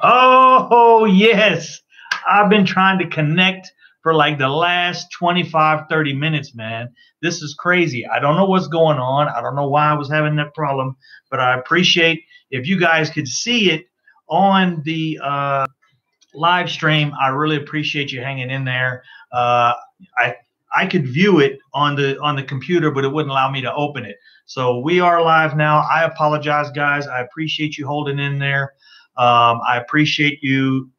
Oh, yes. I've been trying to connect for like the last 25, 30 minutes, man. This is crazy. I don't know what's going on. I don't know why I was having that problem, but I appreciate if you guys could see it on the live stream. I really appreciate you hanging in there. Uh, I I could view it on the computer, but it wouldn't allow me to open it. So we are live now. I apologize, guys. I appreciate you holding in there. I appreciate you.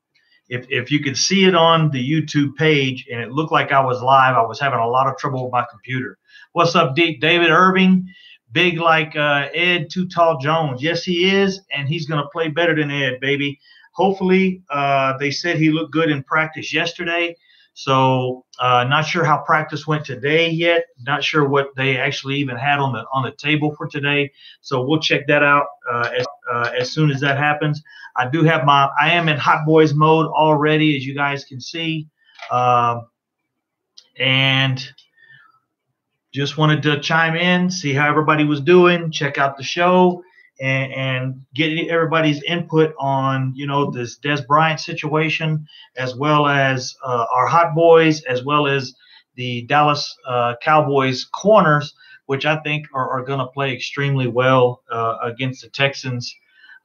If you could see it on the YouTube page and it looked like I was live, I was having a lot of trouble with my computer. What's up, David Irving? Big like Ed Too Tall Jones. Yes, he is, and he's going to play better than Ed, baby. Hopefully, they said he looked good in practice yesterday. So not sure how practice went today yet. Not sure what they actually even had on the table for today. So we'll check that out as soon as that happens. I am in Hot Boys mode already, as you guys can see, and just wanted to chime in, see how everybody was doing, check out the show, and get everybody's input on, this Dez Bryant situation, as well as our Hot Boys, as well as the Dallas Cowboys corners, which I think are going to play extremely well against the Texans.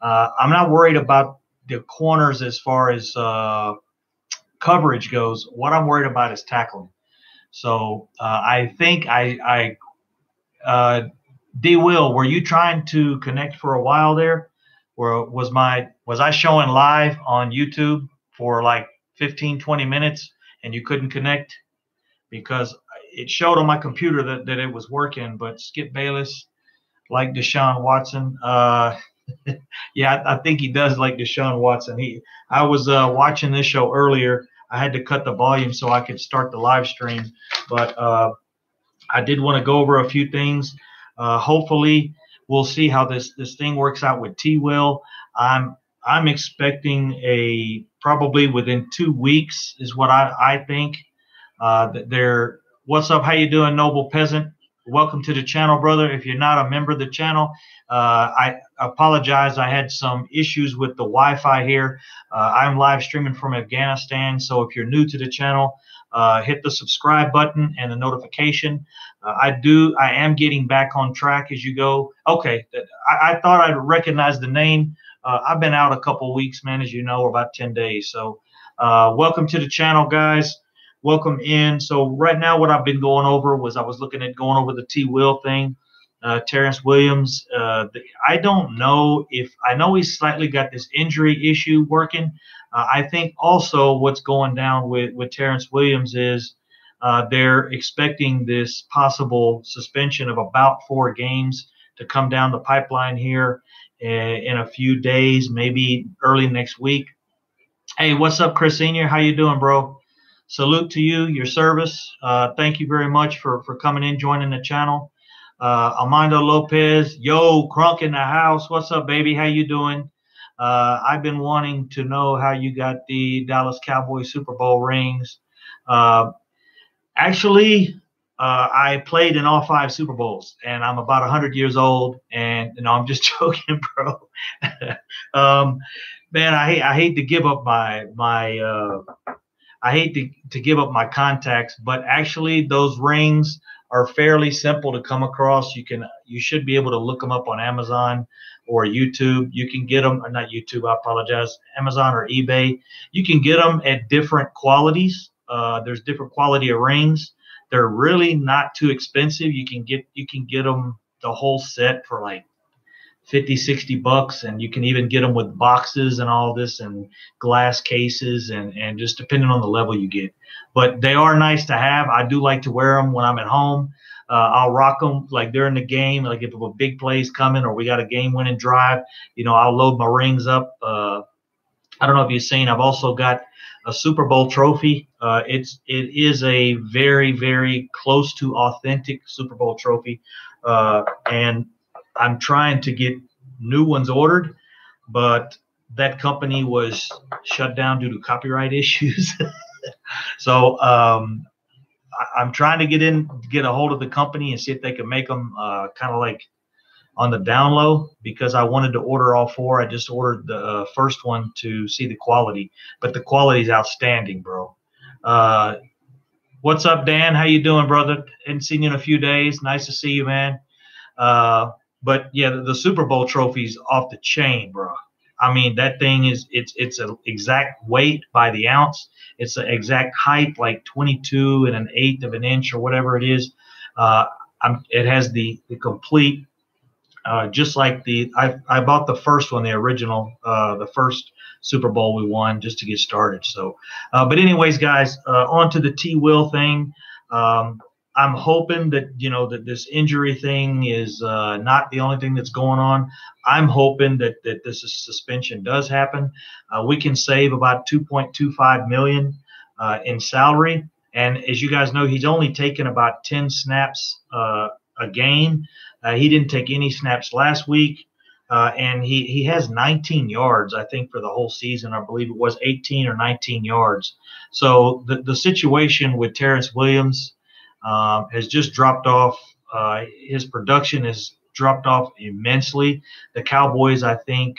I'm not worried about the corners as far as coverage goes. What I'm worried about is tackling. So I think D. Will, were you trying to connect for a while there? Or was I showing live on YouTube for like 15, 20 minutes and you couldn't connect? Because it showed on my computer that it was working, but Skip Bayless, like Deshaun Watson. Yeah, I think he does like Deshaun Watson. I was watching this show earlier. I had to cut the volume so I could start the live stream, but I did want to go over a few things. Hopefully, we'll see how this thing works out with T. Will. I'm expecting probably within 2 weeks is what I think. What's up? How you doing, Noble Peasant? Welcome to the channel, brother. If you're not a member of the channel, I apologize. I had some issues with the Wi-Fi here. I'm live streaming from Afghanistan, so if you're new to the channel, hit the subscribe button and the notification. I am getting back on track as you go. Okay, I thought I'd recognize the name. I've been out a couple weeks, man, as you know, about 10 days. So welcome to the channel, guys. Welcome in. So right now what I've been going over was I was looking at going over the T. Will thing. Terrence Williams, I don't know I know he's slightly got this injury issue working. I think also what's going down with Terrence Williams is they're expecting this possible suspension of about 4 games to come down the pipeline here in a few days, maybe early next week. Hey, what's up, Chris Senior? How you doing, bro? Salute to you, your service. Thank you very much for coming in, joining the channel. Armando Lopez, yo, Crunk in the house. What's up, baby? How you doing? I've been wanting to know how you got the Dallas Cowboys Super Bowl rings. Actually, I played in all 5 Super Bowls, and I'm about 100 years old. And I'm just joking, bro. Man, I hate to give up I hate to give up my contacts, but actually those rings are fairly simple to come across. You should be able to look them up on Amazon or YouTube. You can get them, or not YouTube, I apologize, Amazon or eBay. You can get them at different qualities. There's different quality of rings. They're really not too expensive. You can get them the whole set for like 50, 60 bucks, and you can even get them with boxes and all this and glass cases and just depending on the level you get. But they are nice to have. I do like to wear them when I'm at home. I'll rock them like during the game, like if a big play's coming or we got a game-winning drive, I'll load my rings up. I don't know if you've seen, I've also got a Super Bowl trophy. It is a very, very close to authentic Super Bowl trophy, and I'm trying to get new ones ordered, but that company was shut down due to copyright issues. So I'm trying to get a hold of the company and see if they can make them kind of like on the down low because I wanted to order all four. I just ordered the first one to see the quality, but the quality is outstanding, bro. What's up, Dan? How you doing, brother? Hadn't seen you in a few days. Nice to see you, man. But yeah, the Super Bowl trophy's off the chain, bro. I mean, that thing is it's an exact weight by the ounce. It's an exact height, like 22 and an eighth of an inch or whatever it is. It has the complete, just like I bought the first one, the original, the first Super Bowl we won just to get started. So, but anyways, guys, on to the T. Will thing. I'm hoping that, that this injury thing is not the only thing that's going on. I'm hoping that this suspension does happen. We can save about $2.25 million in salary. And as you guys know, he's only taken about 10 snaps a game. He didn't take any snaps last week. And he has 19 yards, I think, for the whole season. I believe it was 18 or 19 yards. So the situation with Terrence Williams has just dropped off. His production has dropped off immensely. The Cowboys, I think,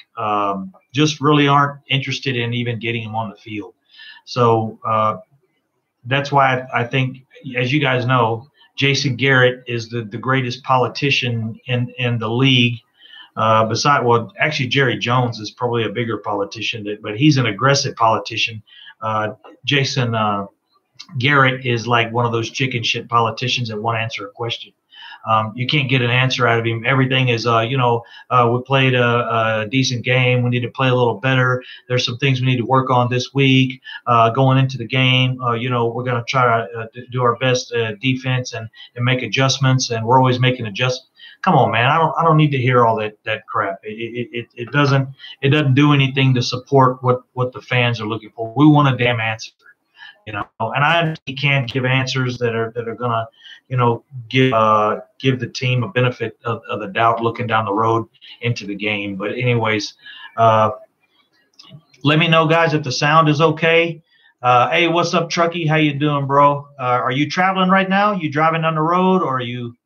just really aren't interested in even getting him on the field. So that's why I think, as you guys know, Jason Garrett is the greatest politician in the league. Well, actually, Jerry Jones is probably a bigger politician, but he's an aggressive politician. Jason Garrett is like one of those chicken shit politicians that won't answer a question. You can't get an answer out of him. Everything is, we played a decent game. We need to play a little better. There's some things we need to work on this week. Going into the game, we're going to try to do our best defense and make adjustments. And we're always making adjustments. Come on, man. I don't need to hear all that crap. It doesn't do anything to support what the fans are looking for. We want a damn answer. And I can't give answers that are gonna, give the team a benefit of the doubt looking down the road into the game. But anyways, let me know, guys, if the sound is okay. Hey, what's up, Truckee? How you doing, bro? Are you traveling right now? You driving down the road, or are you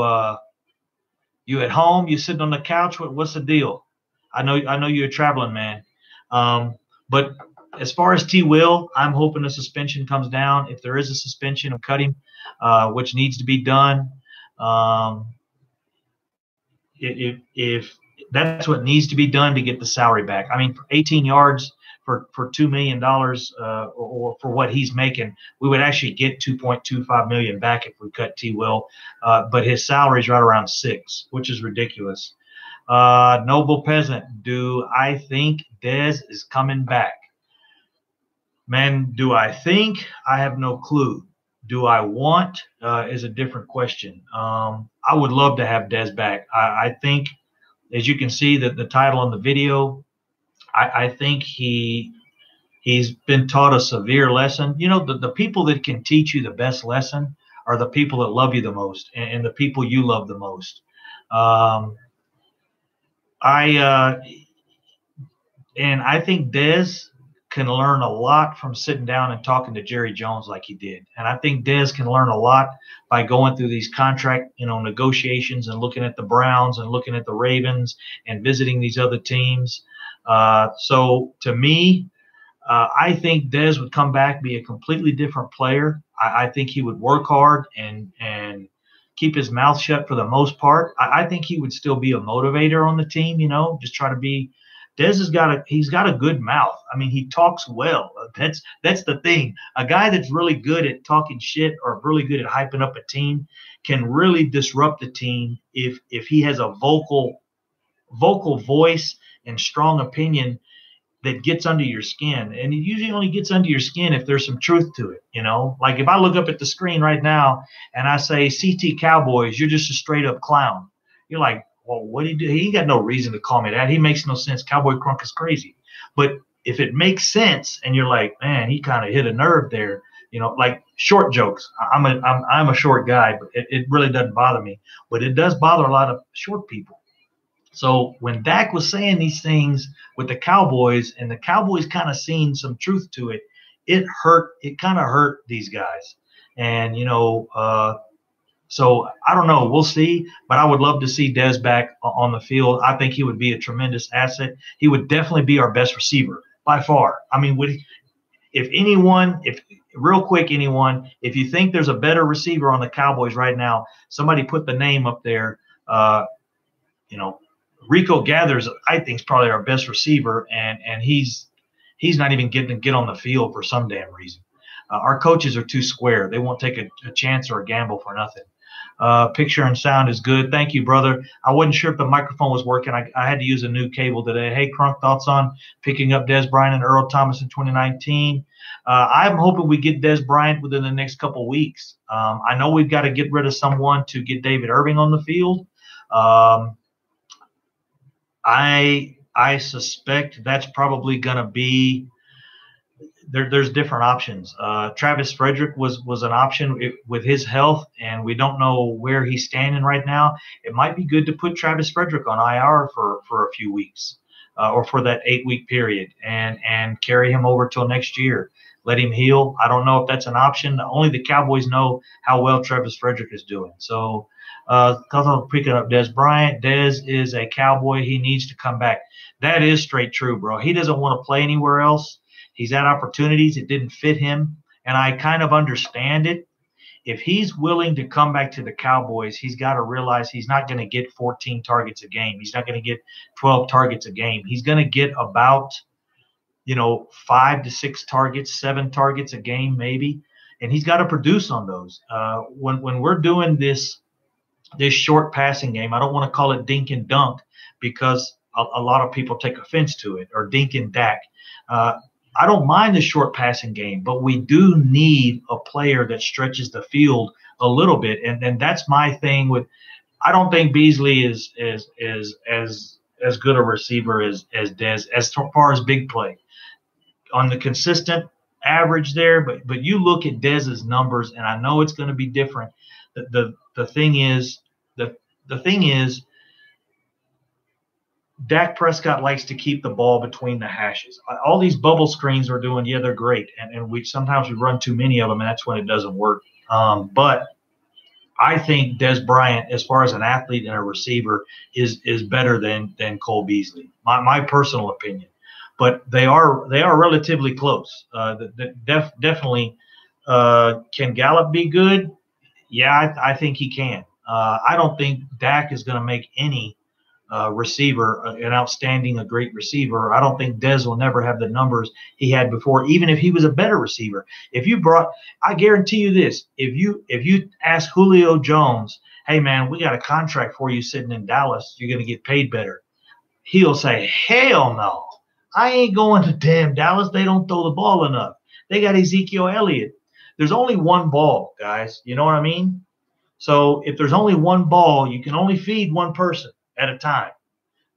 at home? You sitting on the couch? What's the deal? I know you're traveling, man. But as far as T. Will, I'm hoping the suspension comes down. If there is a suspension, cut him, which needs to be done. If that's what needs to be done to get the salary back. I mean, for 18 yards for $2 million or for what he's making, we would actually get $2.25 million back if we cut T. Will. But his salary is right around $6 million, which is ridiculous. Noble Peasant, do I think Dez is coming back? Man, do I think? I have no clue. Do I want is a different question. I would love to have Dez back. I think, as you can see, that the title on the video, I think he's been taught a severe lesson. The people that can teach you the best lesson are the people that love you the most and the people you love the most. And I think Dez can learn a lot from sitting down and talking to Jerry Jones like he did. And I think Dez can learn a lot by going through these contract, negotiations and looking at the Browns and looking at the Ravens and visiting these other teams. So to me, I think Dez would come back, be a completely different player. I think he would work hard and keep his mouth shut for the most part. I think he would still be a motivator on the team, just try to be. Dez he's got a good mouth. I mean, he talks well. That's the thing. A guy that's really good at talking shit or really good at hyping up a team can really disrupt the team if he has a vocal voice and strong opinion that gets under your skin. And it usually only gets under your skin if there's some truth to it, Like if I look up at the screen right now and I say CT Cowboys, you're just a straight up clown. You're like, well, what did he do? He got no reason to call me that. He makes no sense. Cowboy Crunk is crazy. But if it makes sense and you're like, man, he kind of hit a nerve there, like short jokes. I'm a short guy, but it really doesn't bother me. But it does bother a lot of short people. So when Dak was saying these things with the Cowboys and the Cowboys kind of seen some truth to it, it hurt. It kind of hurt these guys. And, So I don't know. We'll see. But I would love to see Dez back on the field. I think he would be a tremendous asset. He would definitely be our best receiver by far. I mean, if anyone, if real quick, anyone, if you think there's a better receiver on the Cowboys right now, somebody put the name up there. You know, Rico Gathers, I think, is probably our best receiver, and he's not even getting to get on the field for some damn reason. Our coaches are too square. They won't take a chance or a gamble for nothing. Picture and sound is good. Thank you, brother. I wasn't sure if the microphone was working. I had to use a new cable today. Hey, Crunk, thoughts on picking up Dez Bryant and Earl Thomas in 2019? I'm hoping we get Dez Bryant within the next couple weeks. I know we've got to get rid of someone to get David Irving on the field. I suspect that's probably going to be there's different options. Travis Frederick was an option with his health, and we don't know where he's standing right now. It might be good to put Travis Frederick on IR for a few weeks or for that 8-week period and carry him over till next year. Let him heal. I don't know if that's an option. Only the Cowboys know how well Travis Frederick is doing. So picking up Dez Bryant. Dez is a Cowboy. He needs to come back. That is straight true, bro. He doesn't want to play anywhere else. He's had opportunities. It didn't fit him, and I kind of understand it. If he's willing to come back to the Cowboys, he's got to realize he's not going to get 14 targets a game. He's not going to get 12 targets a game. He's going to get about, 5 to 6 targets, 7 targets a game maybe, and he's got to produce on those. When we're doing this short passing game, I don't want to call it dink and dunk because a lot of people take offense to it, or dink and dak. I don't mind the short passing game, but we do need a player that stretches the field a little bit, and that's my thing with. I don't think Beasley is as good a receiver as Dez as far as big play on the consistent average there. But you look at Dez's numbers, and I know it's going to be different. The thing is Dak Prescott likes to keep the ball between the hashes. All these bubble screens we're doing, yeah, they're great, and we sometimes run too many of them, and that's when it doesn't work. But I think Dez Bryant, as far as an athlete and a receiver, is better than Cole Beasley. My personal opinion, but they are relatively close. Definitely, can Gallup be good? Yeah, I think he can. I don't think Dak is going to make any receiver a great receiver. I don't think Dez will never have the numbers he had before, even if he was a better receiver. I guarantee you this: if you ask Julio Jones, hey man, we got a contract for you sitting in Dallas, you're going to get paid better, he'll say, hell no, I ain't going to damn Dallas. They don't throw the ball enough. They got Ezekiel Elliott. There's only one ball, guys. You know what I mean? So if there's only one ball, you can only feed one person at a time.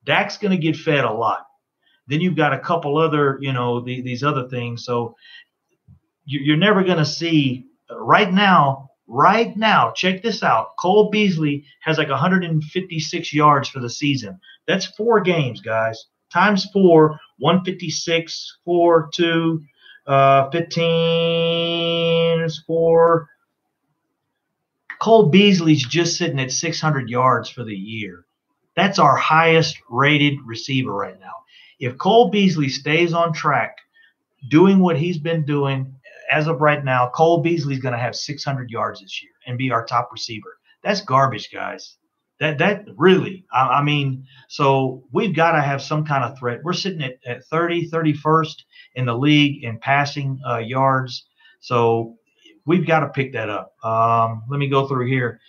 Dak's going to get fed a lot. Then you've got a couple other, these other things. So you're never going to see right now, check this out. Cole Beasley has like 156 yards for the season. That's 4 games, guys. Times 4, 156, 4, 2, 15, 4. Cole Beasley's just sitting at 600 yards for the year. That's our highest rated receiver right now. If Cole Beasley stays on track doing what he's been doing as of right now, Cole Beasley's going to have 600 yards this year and be our top receiver. That's garbage, guys. That really, I mean, so we've got to have some kind of threat. We're sitting at 31st in the league in passing yards. So we've got to pick that up. Let me go through here.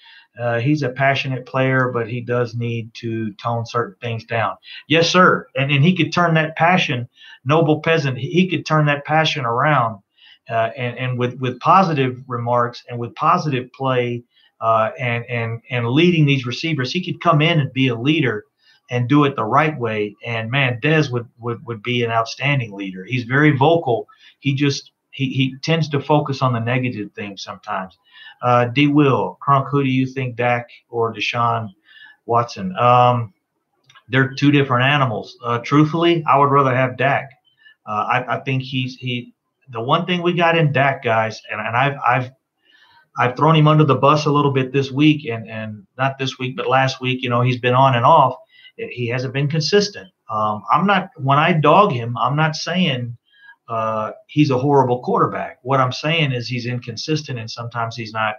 He's a passionate player, but he does need to tone certain things down. Yes, sir. And he could turn that passion, noble peasant, he could turn that passion around and with positive remarks and with positive play and leading these receivers. He could come in and be a leader and do it the right way. And, man, Dez would be an outstanding leader. He's very vocal. He tends to focus on the negative things sometimes. D. Will, Crunk, who do you think, Dak or Deshaun Watson? They're two different animals. Truthfully, I would rather have Dak. I think the one thing we got in Dak, guys, and I've thrown him under the bus a little bit this week, and not this week, but last week. He's been on and off. He hasn't been consistent. I'm not when I dog him. I'm not saying he's a horrible quarterback. What I'm saying is he's inconsistent, and sometimes he's not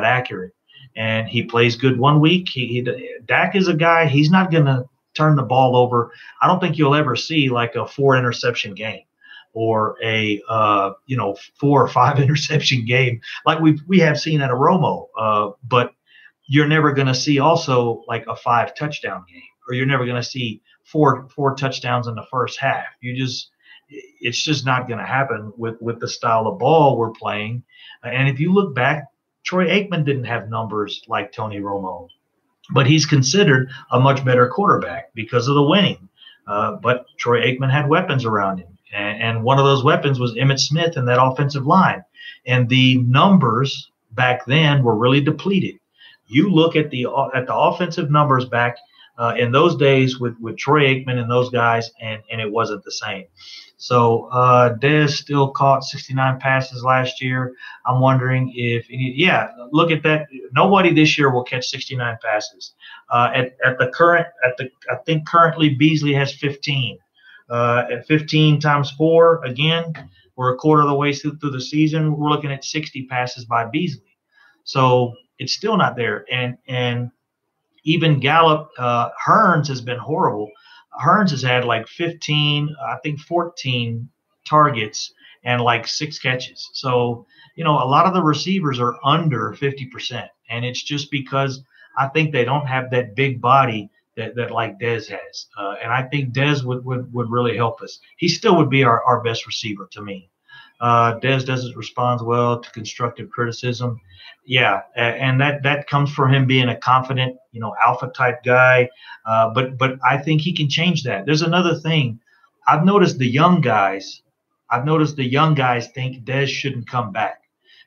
accurate. And he plays good one week. Dak is a guy. He's not going to turn the ball over. I don't think you'll ever see like a 4 interception game or a 4 or 5 interception game like we have seen at a Romo. But you're never going to see also like a 5 touchdown game, or you're never going to see four touchdowns in the first half. It's just not going to happen with the style of ball we're playing. And if you look back, Troy Aikman didn't have numbers like Tony Romo, but he's considered a much better quarterback because of the winning. But Troy Aikman had weapons around him, and one of those weapons was Emmitt Smith and that offensive line. And the numbers back then were really depleted. You look at the offensive numbers back in those days with Troy Aikman and those guys, and it wasn't the same. So Dez still caught 69 passes last year. I'm wondering look at that. Nobody this year will catch 69 passes. I think currently Beasley has 15. At 15 times 4, again, we're a quarter of the way through the season. We're looking at 60 passes by Beasley. So it's still not there. And even Gallup, Hearns has been horrible. Hearns has had like 15, I think 14 targets and like 6 catches. So, a lot of the receivers are under 50%. And it's just because I think they don't have that big body that like Dez has. And I think Dez would really help us. He still would be our best receiver to me. Dez doesn't respond well to constructive criticism. Yeah, and that comes from him being a confident, alpha type guy. But I think he can change that. There's another thing. I've noticed the young guys think Dez shouldn't come back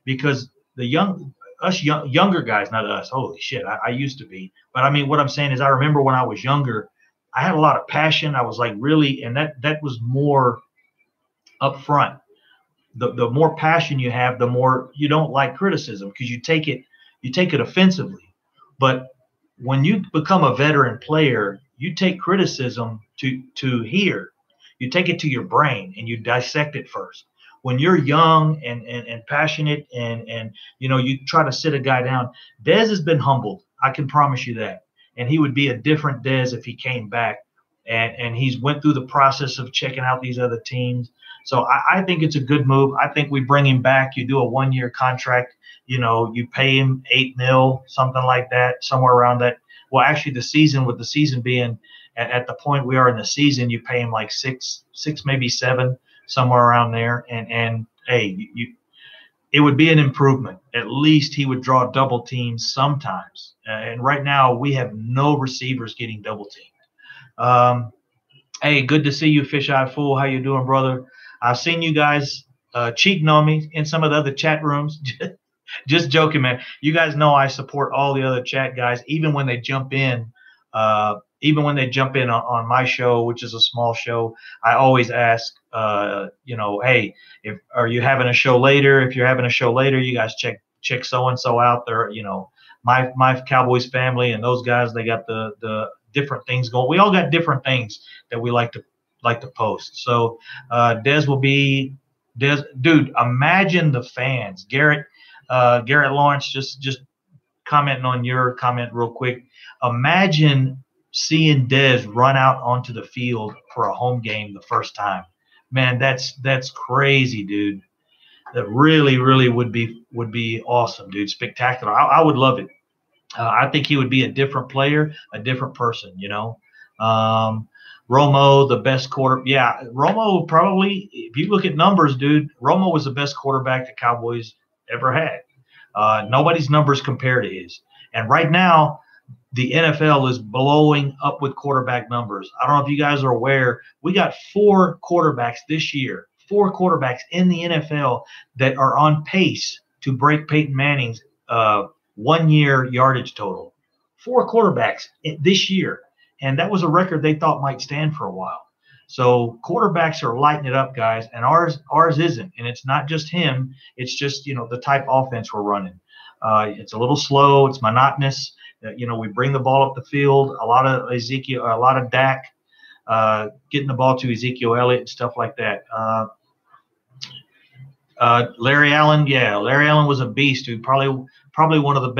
because younger guys, not us. Holy shit, I used to be. But I mean, what I'm saying is I remember when I was younger, I had a lot of passion. I was like really, and that was more up front. The more passion you have, the more you don't like criticism because you take it offensively. But when you become a veteran player, you take criticism to hear. You take it to your brain and you dissect it first. When you're young and passionate and you try to sit a guy down, Dez has been humbled. I can promise you that. And he would be a different Dez if he came back. And he's went through the process of checking out these other teams. So I think it's a good move. I think we bring him back. You do a 1-year contract. You pay him $8 million, something like that, somewhere around that. Well, actually, with the season being at the point we are in the season, you pay him like six, maybe 7, somewhere around there. And hey, it would be an improvement. At least he would draw double teams sometimes. And right now we have no receivers getting double teamed. Hey, good to see you, Fish-Eyed Fool. How you doing, brother? I've seen you guys cheating on me in some of the other chat rooms. Just joking, man. You guys know I support all the other chat guys, even when they jump in. Even when they jump in on my show, which is a small show, I always ask, hey, are you having a show later? If you're having a show later, you guys check so and so out there. My Cowboys family and those guys, they got the different things going. We all got different things that we like to post. So Dez will be Dez. Dude, imagine the fans. Garrett Lawrence, just commenting on your comment real quick. Imagine seeing Dez run out onto the field for a home game the first time. Man, that's crazy, dude. That really, really would be awesome, dude. Spectacular. I would love it. I think he would be a different player, a different person, Romo, the best quarter. Yeah, Romo probably, if you look at numbers, dude, Romo was the best quarterback the Cowboys ever had. Nobody's numbers compare to his. And right now, the NFL is blowing up with quarterback numbers. I don't know if you guys are aware. We got 4 quarterbacks this year, 4 quarterbacks in the NFL that are on pace to break Peyton Manning's 1-year yardage total. 4 quarterbacks this year. And that was a record they thought might stand for a while. So quarterbacks are lighting it up, guys, and ours isn't. And it's not just him. It's just, the type offense we're running. It's a little slow. It's monotonous. We bring the ball up the field. A lot of a lot of Dak, getting the ball to Ezekiel Elliott and stuff like that. Larry Allen, yeah, Larry Allen was a beast. Who probably one of the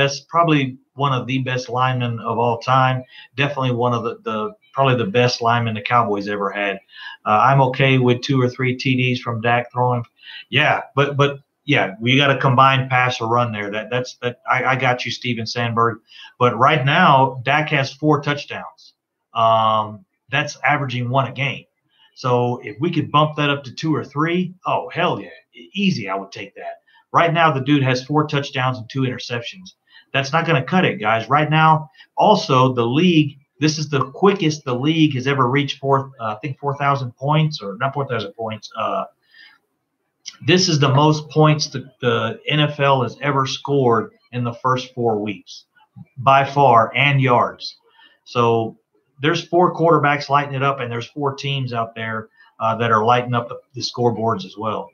best linemen of all time. Definitely one of the probably the best linemen the Cowboys ever had. I'm okay with 2 or 3 TDs from Dak throwing. Yeah, but yeah, we got a combined pass or run there. That's I got you, Steven Sandberg. But right now, Dak has 4 touchdowns. That's averaging 1 a game. So if we could bump that up to 2 or 3, oh hell yeah, easy. I would take that. Right now, the dude has 4 touchdowns and 2 interceptions. That's not going to cut it, guys. Right now, also the league. This is the quickest the league has ever reached 4,000 points, or not 4,000 points. This is the most points the NFL has ever scored in the first 4 weeks, by far, and yards. So there's 4 quarterbacks lighting it up, and there's 4 teams out there that are lighting up the scoreboards as well.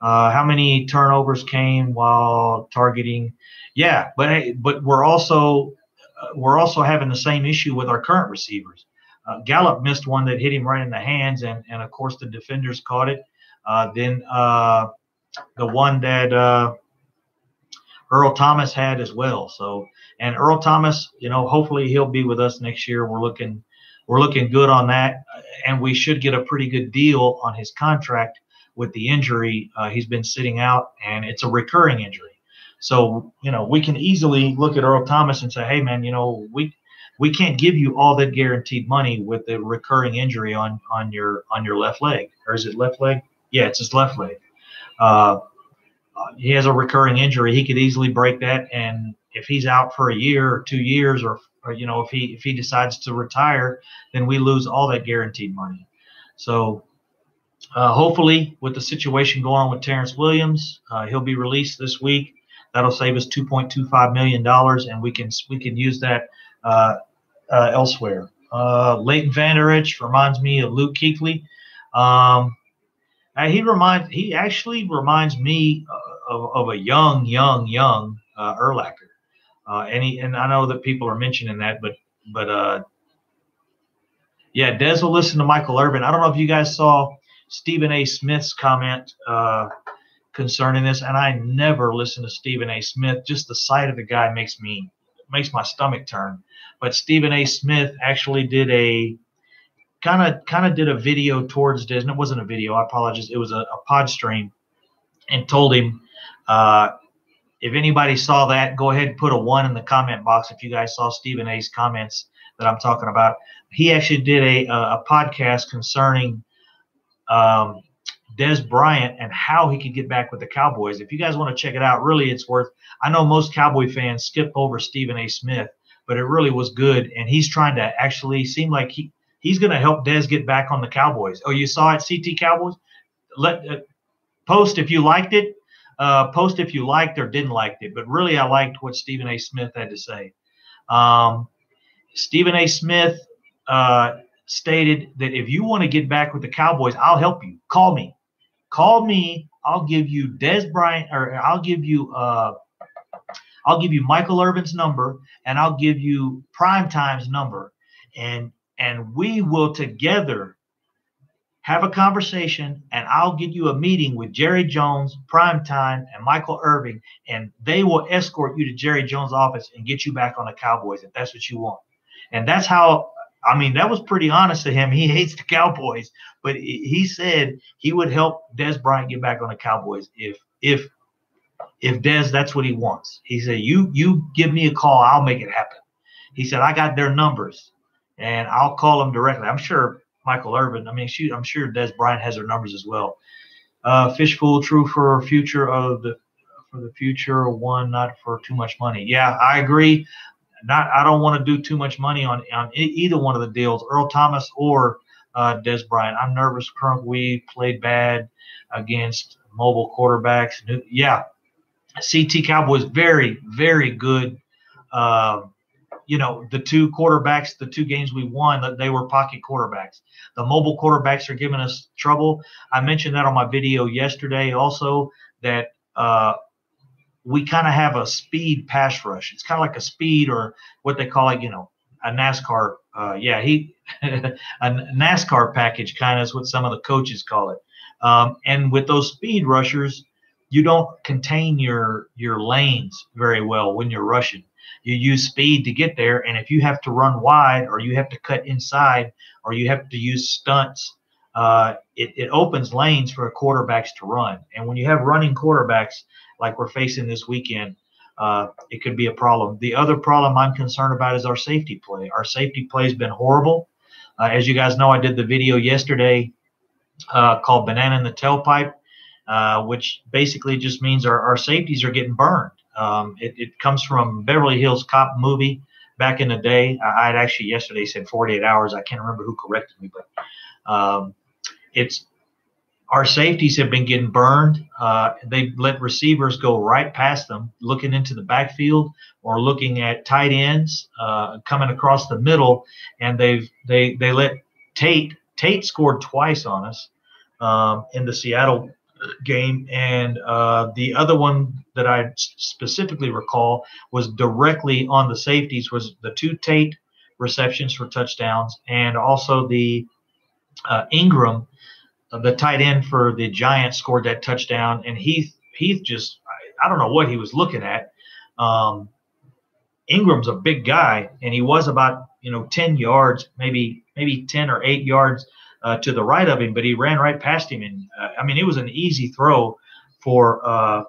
How many turnovers came while targeting? Yeah, but we're also having the same issue with our current receivers. Gallup missed one that hit him right in the hands, and of course the defenders caught it. Then the one that Earl Thomas had as well. So, and Earl Thomas, hopefully he'll be with us next year. We're looking good on that, and we should get a pretty good deal on his contract with the injury. He's been sitting out, and it's a recurring injury. So, we can easily look at Earl Thomas and say, hey, man, we can't give you all that guaranteed money with the recurring injury on your left leg. Or is it left leg? Yeah, it's his left leg. He has a recurring injury. He could easily break that, and if he's out for a year or 2 years, or if he decides to retire, then we lose all that guaranteed money. So hopefully, with the situation going on with Terrence Williams, he'll be released this week. That'll save us $2.25 million, and we can use that elsewhere. Leighton Vander Esch reminds me of Luke Kuechly. He actually reminds me of a young Urlacher. And I know that people are mentioning that, but yeah, Dez will listen to Michael Irvin. I don't know if you guys saw Stephen A. Smith's comment concerning this, and I never listen to Stephen A. Smith. Just the sight of the guy makes my stomach turn. But Stephen A. Smith actually did a kind of did a video towards Dez. It wasn't a video. I apologize. It was a pod stream, and told him, if anybody saw that, go ahead and put a 1 in the comment box if you guys saw Stephen A.'s comments that I'm talking about. He actually did a podcast concerning Dez Bryant and how he could get back with the Cowboys. If you guys want to check it out, really it's worth. I know most Cowboy fans skip over Stephen A. Smith, but it really was good, and he's trying to actually seem like he's going to help Dez get back on the Cowboys. Oh, you saw it, CT Cowboys? Post if you liked it. Post if you liked or didn't like it. But really, I liked what Stephen A. Smith had to say. Stephen A. Smith stated that if you want to get back with the Cowboys, I'll help you. Call me. I'll give you Dez Bryant, or I'll give you Michael Irvin's number, and I'll give you Primetime's number, and we will together have a conversation, and I'll get you a meeting with Jerry Jones, Primetime, and Michael Irvin, and they will escort you to Jerry Jones' office and get you back on the Cowboys if that's what you want. And that's how, that was pretty honest to him. He hates the Cowboys, but he said he would help Dez Bryant get back on the Cowboys if Dez, that's what he wants. He said, you give me a call, I'll make it happen. He said, I got their numbers, and I'll call them directly. I'm sure Michael Irvin, I'm sure Dez Bryant has their numbers as well. Fishbowl, true for future for the future, one, not for too much money. Yeah, I agree. I don't want to do too much money on either one of the deals, Earl Thomas or Dez Bryant. I'm nervous. We played bad against mobile quarterbacks. Yeah, CT Cowboys very, very good. The 2 quarterbacks, the 2 games we won, they were pocket quarterbacks. The mobile quarterbacks are giving us trouble. I mentioned that on my video yesterday also, that we kind of have a speed pass rush. It's kind of like a speed, or what they call it, a NASCAR. A NASCAR package, kind of is what some of the coaches call it. And with those speed rushers, you don't contain your lanes very well when you're rushing. You use speed to get there, and if you have to run wide, or you have to cut inside, or you have to use stunts, it opens lanes for quarterbacks to run. And when you have running quarterbacks like we're facing this weekend, it could be a problem. The other problem I'm concerned about is our safety play. Our safety play has been horrible. As you guys know, I did the video yesterday called Banana in the Tailpipe, which basically just means our safeties are getting burned. It comes from Beverly Hills Cop movie back in the day. I'd actually yesterday said 48 hours. I can't remember who corrected me, but it's our safeties have been getting burned. They let receivers go right past them, looking into the backfield or looking at tight ends coming across the middle, and they let Tate scored twice on us in the Seattle game, and the other one that I specifically recall was directly on the safeties, was the 2 Tate receptions for touchdowns, and also the Ingram, the tight end for the Giants, scored that touchdown. And Heath just, I don't know what he was looking at. Ingram's a big guy, and he was about 10 yards, maybe 10 or 8 yards to the right of him, but he ran right past him. And it was an easy throw for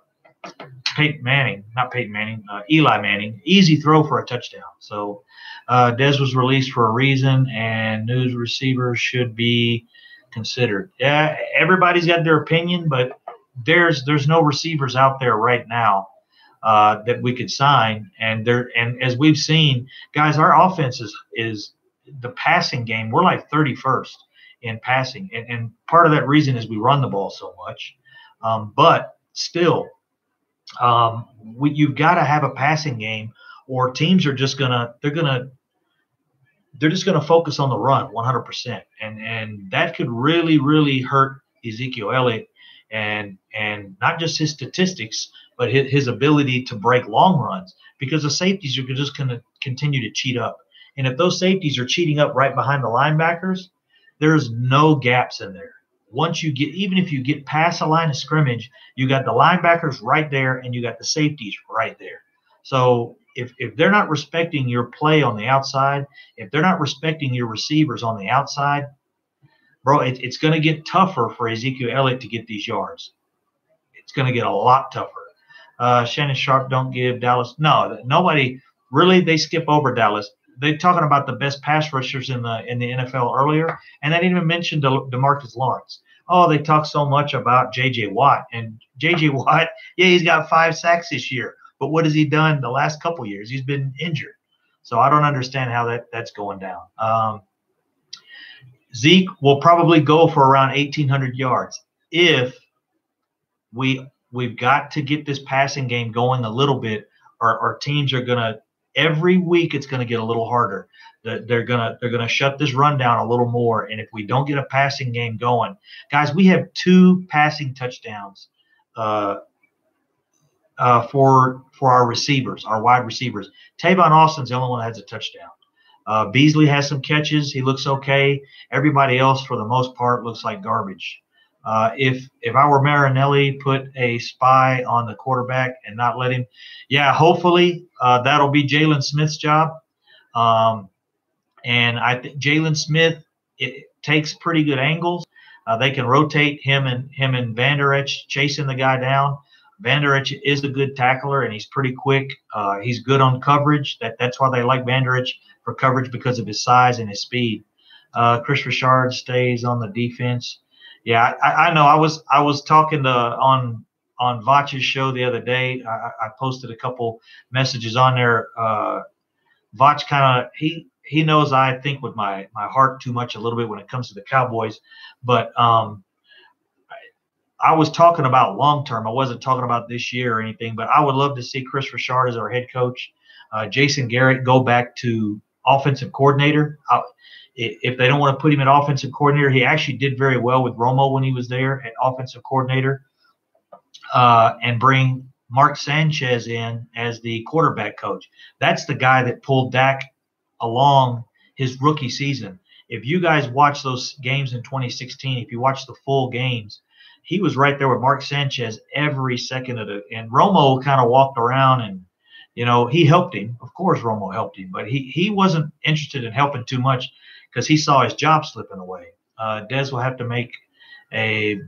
Eli Manning, easy throw for a touchdown. So Dez was released for a reason, and news receivers should be considered. Yeah, everybody's got their opinion, but there's no receivers out there right now that we could sign. And as we've seen, guys, our offense is the passing game. We're like 31st in passing, and part of that reason is we run the ball so much. But still, you've got to have a passing game, or teams are just gonna focus on the run 100%, and that could really, really hurt Ezekiel Elliott, and not just his statistics, but his ability to break long runs, because the safeties are just going to continue to cheat up. And if those safeties are cheating up right behind the linebackers, there's no gaps in there. Even if you get past the line of scrimmage, you got the linebackers right there, and you got the safeties right there. So if they're not respecting your play on the outside, if they're not respecting your receivers on the outside, bro, it's going to get tougher for Ezekiel Elliott to get these yards. It's going to get a lot tougher. Shannon Sharp, don't give Dallas. No, nobody really. They skip over Dallas. They're talking about the best pass rushers in the NFL earlier, and they didn't even mention DeMarcus Lawrence. Oh, they talk so much about J.J. Watt. And J.J. Watt, yeah, he's got 5 sacks this year. But what has he done the last couple years? He's been injured. So I don't understand how that's going down. Zeke will probably go for around 1,800 yards. If we've got to get this passing game going a little bit, our teams are going to – every week it's going to get a little harder. They're gonna shut this run down a little more. And if we don't get a passing game going – guys, we have 2 passing touchdowns for our receivers, our wide receivers. Tavon Austin's the only one that has a touchdown. Beasley has some catches. He looks okay. Everybody else, for the most part, looks like garbage. If I were Marinelli, put a spy on the quarterback and not let him. Yeah, hopefully that'll be Jalen Smith's job. And I think Jalen Smith takes pretty good angles. They can rotate him and Van Der Esch chasing the guy down. Van Der Esch is a good tackler, and he's pretty quick. He's good on coverage. That's why they like Van Der Esch for coverage, because of his size and his speed. Chris Richard stays on the defense. Yeah, I know. I was talking on Vach's show the other day. I posted a couple messages on there. Vach kind of he knows I think with my heart too much a little bit when it comes to the Cowboys, but I was talking about long term. I wasn't talking about this year or anything, but I would love to see Chris Richard as our head coach. Jason Garrett go back to offensive coordinator. If they don't want to put him at offensive coordinator, he actually did very well with Romo when he was there at offensive coordinator, and bring Mark Sanchez in as the quarterback coach. That's the guy that pulled Dak along his rookie season. If you guys watch those games in 2016, if you watch the full games, he was right there with Mark Sanchez every second of it. And Romo kind of walked around and, he helped him. Of course, Romo helped him, but he wasn't interested in helping too much because he saw his job slipping away. Dez will have to make a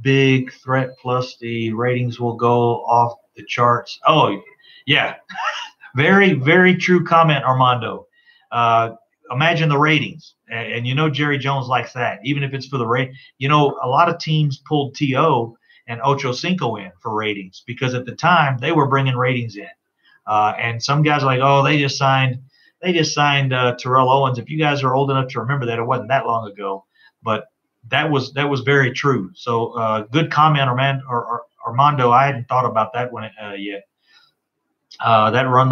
big threat, plus the ratings will go off the charts. Oh, yeah. Very, very true comment, Armando. Imagine the ratings. And Jerry Jones likes that, even if it's for the rate. A lot of teams pulled T.O. and Ocho Cinco in for ratings because at the time they were bringing ratings in. And some guys are like, oh, they just signed Terrell Owens. If you guys are old enough to remember that, it wasn't that long ago. But that was very true. So good comment, Armando. I hadn't thought about that one yet. That run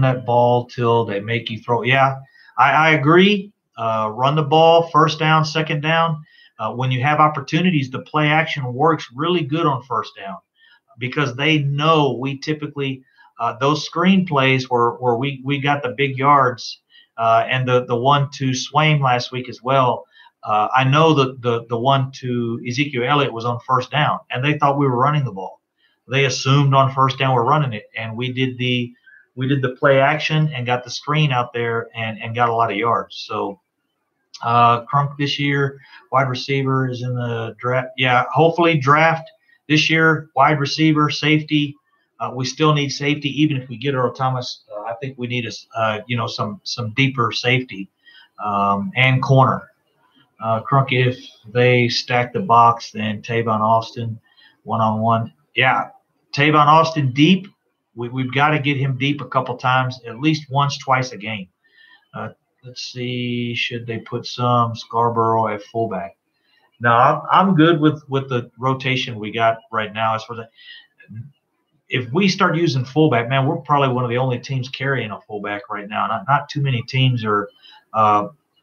that ball till they make you throw. Yeah, I agree. Run the ball, first down, second down. When you have opportunities, the play action works really good on first down because they know we typically those screen plays where we got the big yards and the one to Swaim last week as well. I know the one to Ezekiel Elliott was on first down, and they thought we were running the ball. They assumed on first down we're running it, and we did the play action and got the screen out there and got a lot of yards. So Crunk this year, wide receiver is in the draft. Yeah, hopefully draft this year, wide receiver, safety. We still need safety, even if we get Earl Thomas. I think we need some deeper safety and corner. Crunk, if they stack the box, then Tavon Austin one-on-one. Yeah, Tavon Austin deep. We've got to get him deep a couple times, at least once, twice a game. Let's see, should they put some Scarborough at fullback? No, I'm good with the rotation we got right now. As for the, if we start using fullback, man, we're probably one of the only teams carrying a fullback right now. Not too many teams are.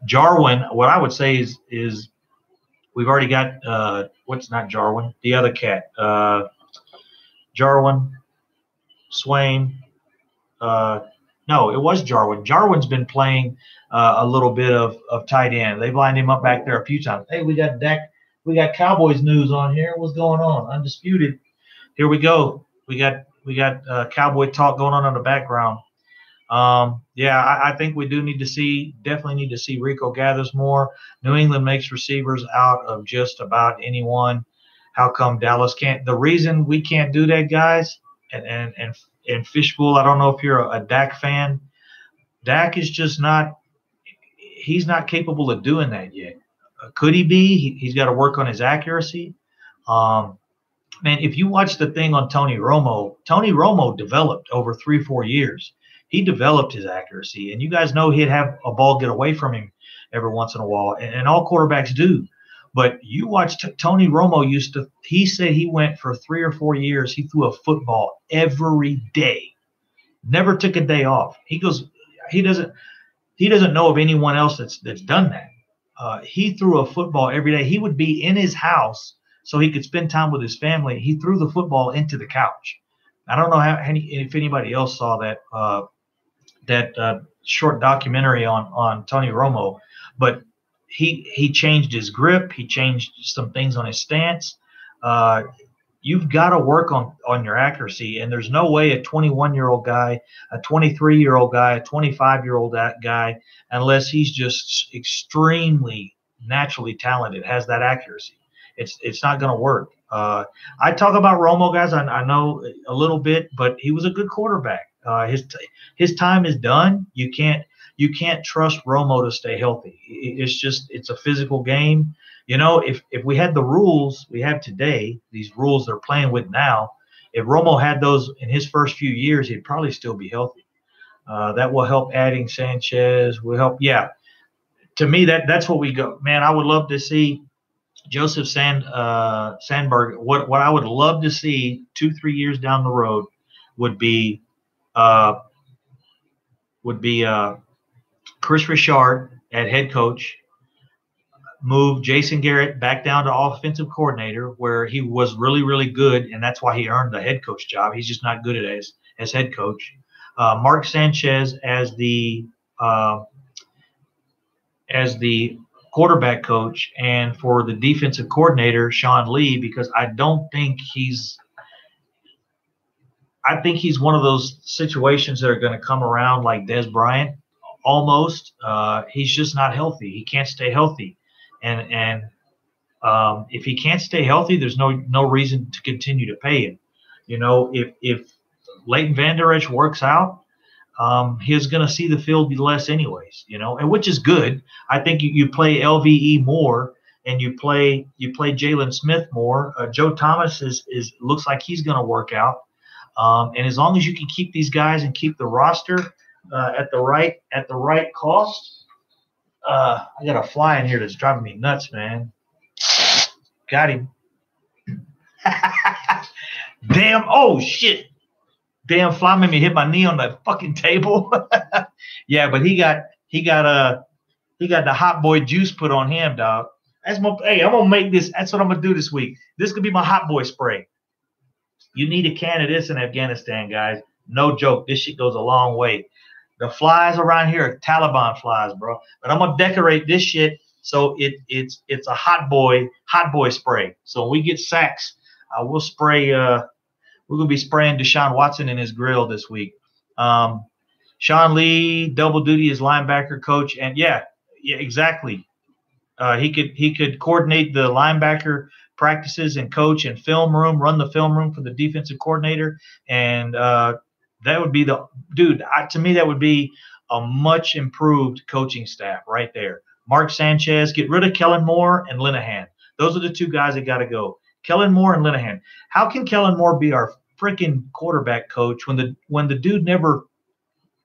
Jarwin, what I would say is we've already got what's not Jarwin, the other cat, Jarwin, Swain. No, it was Jarwin. Jarwin's been playing a little bit of tight end. They've lined him up back there a few times. Hey, we got Dak. We got Cowboys news on here. What's going on? Undisputed. Here we go. We got Cowboy talk going on in the background. Yeah, I think we definitely need to see Rico Gathers more. New England makes receivers out of just about anyone. How come Dallas can't? The reason we can't do that, guys, and Fishbowl, I don't know if you're a Dak fan. Dak is just not – he's not capable of doing that yet. Could he be? He's got to work on his accuracy. Man, if you watch the thing on Tony Romo developed over 3-4 years. He developed his accuracy. And you guys know he'd have a ball get away from him every once in a while. And all quarterbacks do. But you watch Tony Romo he said he went for 3 or 4 years. He threw a football every day. Never took a day off. He goes, he doesn't know of anyone else that's done that. He threw a football every day. He would be in his house so he could spend time with his family. He threw the football into the couch. I don't know if anybody else saw that short documentary on Tony Romo, but he changed his grip. He changed some things on his stance. You've got to work on your accuracy, and there's no way a 21-year-old guy, a 23-year-old guy, a 25-year-old guy, unless he's just extremely naturally talented, has that accuracy. It's not going to work. I talk about Romo, guys. I know a little bit, but he was a good quarterback. His time is done. You can't trust Romo to stay healthy. It's a physical game. If we had the rules we have today, these rules they're playing with now, if Romo had those in his first few years, he'd probably still be healthy. That will help. Adding Sanchez will help. Yeah, to me that's what we go. Man, I would love to see Joseph Sandberg. What I would love to see 2-3 years down the road would be Chris Richard at head coach. moved Jason Garrett back down to offensive coordinator, where he was really, really good, and that's why he earned the head coach job. He's just not good at it as head coach. Mark Sanchez as the quarterback coach, and for the defensive coordinator, Sean Lee, because I think he's one of those situations that are going to come around like Dez Bryant almost. He's just not healthy. He can't stay healthy. And if he can't stay healthy, there's no reason to continue to pay him. You know, if Leighton Vander Esch works out, he's going to see the field less anyways, you know, and which is good. I think you play LVE more and you play Jalen Smith more. Joe Thomas looks like he's going to work out. And as long as you can keep these guys and keep the roster at the right cost, I got a fly in here that's driving me nuts, man. Got him. Damn! Oh shit! Damn fly made me hit my knee on the fucking table. Yeah, but he got the hot boy juice put on him, dog. Hey, I'm gonna make this. That's what I'm gonna do this week. This could be my hot boy spray. You need a can of this in Afghanistan, guys. No joke. This shit goes a long way. The flies around here are Taliban flies, bro. But I'm gonna decorate this shit so it's a hot boy spray. So when we get sacks, we'll spray. We're gonna be spraying Deshaun Watson in his grill this week. Sean Lee, double duty as linebacker coach, and yeah, exactly. He could coordinate the linebacker practices and coach and film room, run the film room for the defensive coordinator, and that would be to me that would be a much improved coaching staff right there. Mark Sanchez, get rid of Kellen Moore and Linehan. Those are the two guys that got to go. Kellen Moore and Linehan. How can Kellen Moore be our freaking quarterback coach when the dude never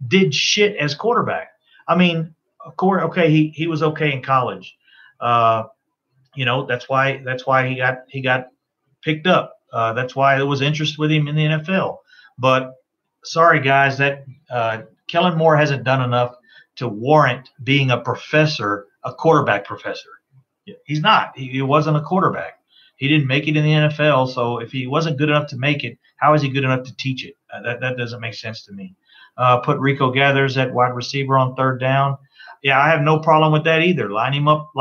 did shit as quarterback? I mean, okay, he was okay in college. You know, that's why he got picked up. That's why there was interest with him in the NFL. But sorry, guys, that Kellen Moore hasn't done enough to warrant being a quarterback professor. He's not. He wasn't a quarterback. He didn't make it in the NFL. So if he wasn't good enough to make it, how is he good enough to teach it? That doesn't make sense to me. Put Rico Gathers at wide receiver on third down. Yeah, I have no problem with that either. Line him up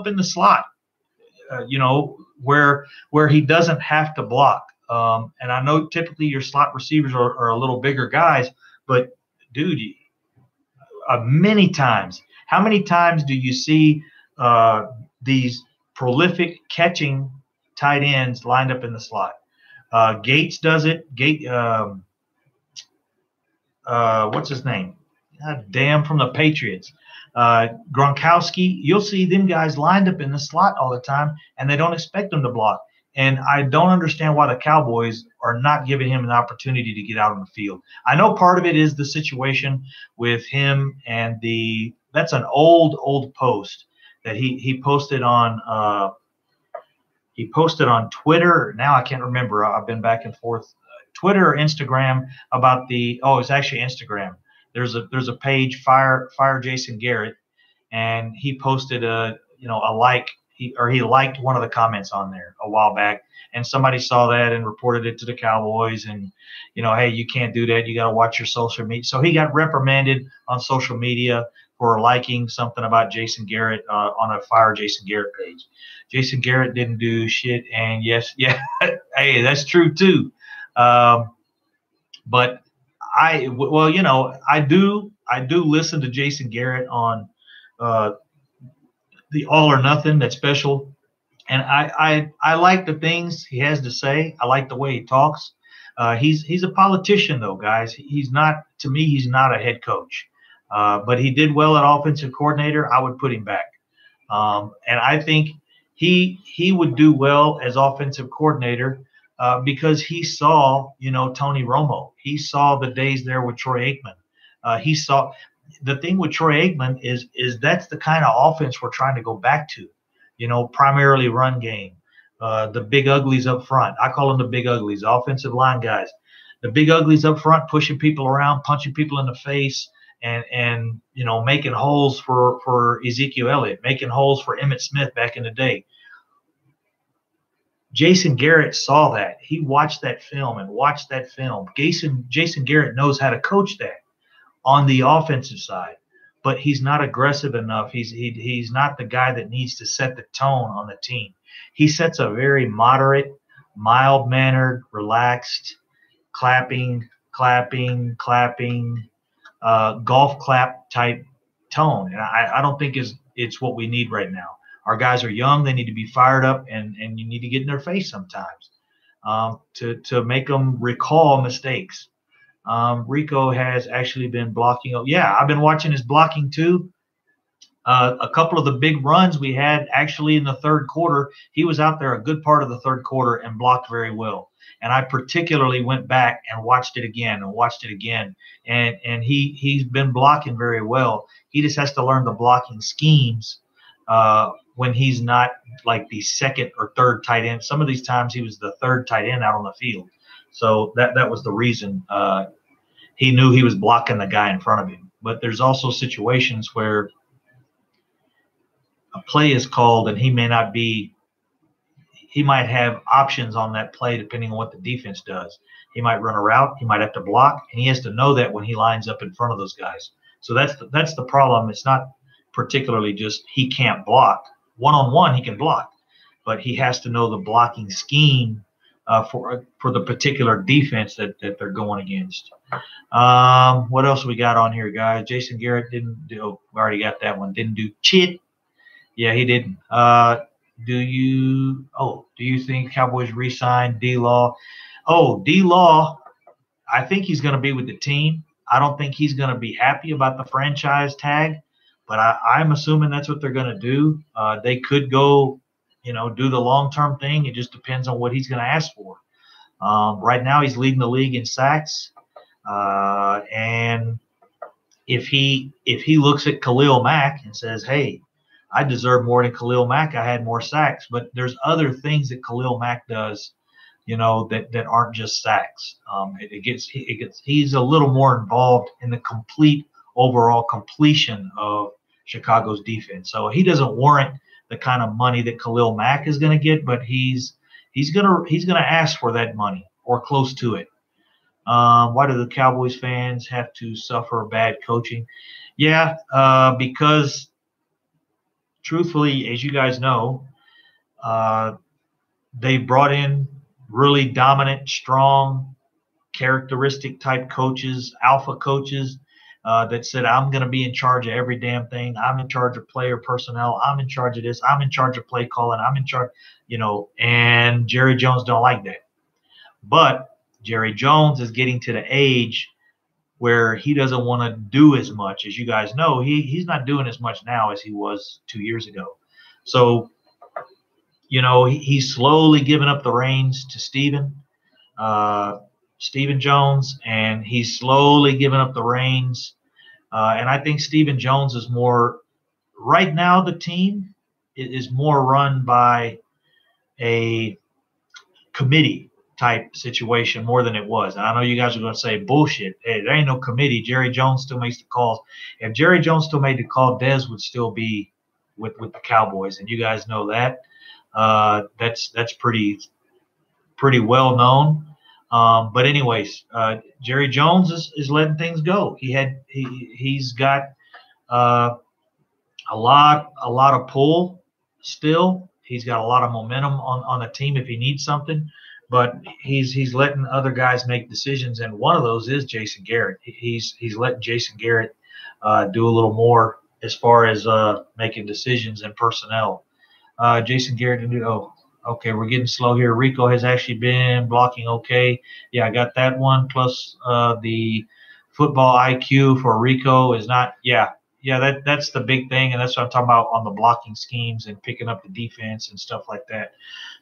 in the slot. You know, where he doesn't have to block. And I know typically your slot receivers are a little bigger guys, but dude, many times, how many times do you see these prolific catching tight ends lined up in the slot? Gates does it. What's his name? God damn, from the Patriots. Gronkowski, you'll see them guys lined up in the slot all the time, and they don't expect them to block. And I don't understand why the Cowboys are not giving him an opportunity to get out on the field. I know part of it is the situation with him and that's an old post that he posted on Twitter. Now I can't remember. I've been back and forth, Twitter or Instagram, about it's actually Instagram. There's a page, Fire Jason Garrett, and he posted he liked one of the comments on there a while back, and somebody saw that and reported it to the Cowboys, and hey, you can't do that. You got to watch your social media. So he got reprimanded on social media for liking something about Jason Garrett on a Fire Jason Garrett page. Jason Garrett didn't do shit, and hey, that's true too. But I do listen to Jason Garrett on the All or Nothing, that special, and I like the things he has to say. I like the way he talks. He's a politician though, guys. He's not a head coach, but he did well at offensive coordinator. I would put him back, and I think he would do well as offensive coordinator. Because he saw, Tony Romo. He saw the days there with Troy Aikman. He saw the thing with Troy Aikman is that's the kind of offense we're trying to go back to, primarily run game. The big uglies up front. I call them the big uglies, offensive line guys. The big uglies up front, pushing people around, punching people in the face, and you know, making holes for Ezekiel Elliott, making holes for Emmitt Smith back in the day. Jason Garrett saw that. He watched that film and watched that film. Jason Garrett knows how to coach that on the offensive side, but he's not aggressive enough. He's not the guy that needs to set the tone on the team. He sets a very moderate, mild-mannered, relaxed, clapping, golf clap type tone. And I don't think it's what we need right now. Our guys are young. They need to be fired up, and you need to get in their face sometimes to make them recall mistakes. Rico has actually been blocking. Oh, yeah, I've been watching his blocking too. A couple of the big runs we had actually in the third quarter, he was out there a good part of the third quarter and blocked very well. And I particularly went back and watched it again and he's been blocking very well. He just has to learn the blocking schemes when he's not like the second or third tight end. Some of these times he was the third tight end out on the field. So that was the reason he knew he was blocking the guy in front of him. But there's also situations where a play is called and he might have options on that play depending on what the defense does. He might run a route, he might have to block, and he has to know that when he lines up in front of those guys. So that's the problem. It's not particularly just he can't block. One-on-one he can block, but he has to know the blocking scheme for the particular defense that they're going against. What else we got on here, guys? Jason Garrett didn't do. Oh, we already got that one. Didn't do shit. Yeah, he didn't. Do you think Cowboys re-sign D-Law? Oh, D-Law, I think he's going to be with the team. I don't think he's going to be happy about the franchise tag, but I'm assuming that's what they're going to do. They could go, do the long-term thing. It just depends on what he's going to ask for. Right now he's leading the league in sacks. And if he looks at Khalil Mack and says, hey, I deserve more than Khalil Mack. I had more sacks, but there's other things that Khalil Mack does, that aren't just sacks. He's a little more involved in the complete overall completion of Chicago's defense. So he doesn't warrant the kind of money that Khalil Mack is going to get, but he's gonna ask for that money or close to it. Why do the Cowboys fans have to suffer bad coaching? Yeah, because truthfully, as you guys know, they brought in really dominant, strong, characteristic type coaches, alpha coaches that said, I'm going to be in charge of every damn thing. I'm in charge of player personnel. I'm in charge of this. I'm in charge of play calling. I'm in charge, and Jerry Jones don't like that. But Jerry Jones is getting to the age where he doesn't want to do as much. As you guys know, he's not doing as much now as he was 2 years ago. So, he's slowly giving up the reins to Stephen Jones, and he's slowly giving up the reins. And I think Stephen Jones is more – right now the team is more run by a committee type situation more than it was. And I know you guys are going to say, bullshit. Hey, there ain't no committee. Jerry Jones still makes the calls. If Jerry Jones still made the call, Dez would still be with the Cowboys. And you guys know that. That's pretty well known. But anyways, Jerry Jones is letting things go. He's got a lot of pull still. He's got a lot of momentum on the team if he needs something. But he's letting other guys make decisions, and one of those is Jason Garrett. He's letting Jason Garrett do a little more as far as making decisions and personnel. Jason Garrett didn't do. Oh, okay, we're getting slow here. Rico has actually been blocking okay. Yeah, I got that one. Plus the football IQ for Rico is not. Yeah, that's the big thing, and that's what I'm talking about on the blocking schemes and picking up the defense and stuff like that.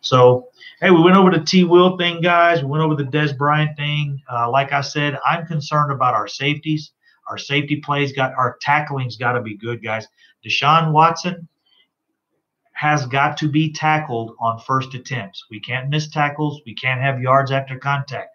So, hey, we went over the T. Will thing, guys. We went over the Dez Bryant thing. Like I said, I'm concerned about our safeties. Our safety plays our tackling's got to be good, guys. Deshaun Watson has got to be tackled on first attempts. We can't miss tackles. We can't have yards after contact.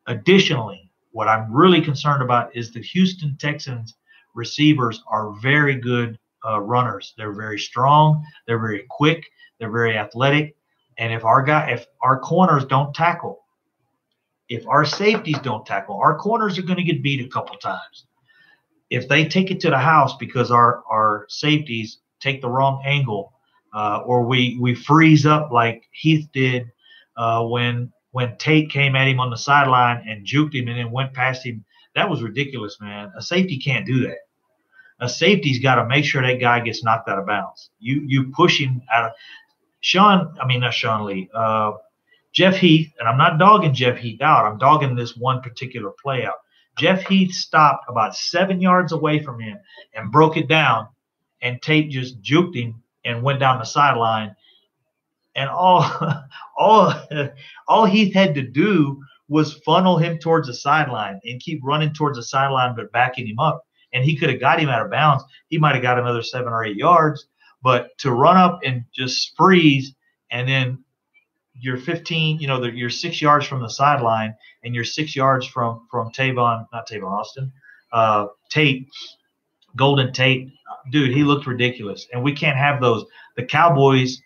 Additionally, what I'm really concerned about is the Houston Texans receivers are very good runners. They're very strong. They're very quick. They're very athletic. And if our corners don't tackle, if our safeties don't tackle, our corners are going to get beat a couple times. If they take it to the house because our safeties take the wrong angle, or we freeze up like Heath did when Tate came at him on the sideline and juked him and then went past him, that was ridiculous, man. A safety can't do that. A safety's got to make sure that guy gets knocked out of bounds. You push him out of not Sean Lee. Jeff Heath, and I'm not dogging Jeff Heath out. I'm dogging this one particular play out. Jeff Heath stopped about 7 yards away from him and broke it down, and Tate just juked him and went down the sideline. And all Heath had to do was funnel him towards the sideline and keep running towards the sideline, but backing him up. And he could have got him out of bounds. He might have got another 7 or 8 yards. But to run up and just freeze, and then you're 15, you're 6 yards from the sideline, and you're 6 yards from Tate, Golden Tate. Dude, he looked ridiculous. And we can't have those. The Cowboys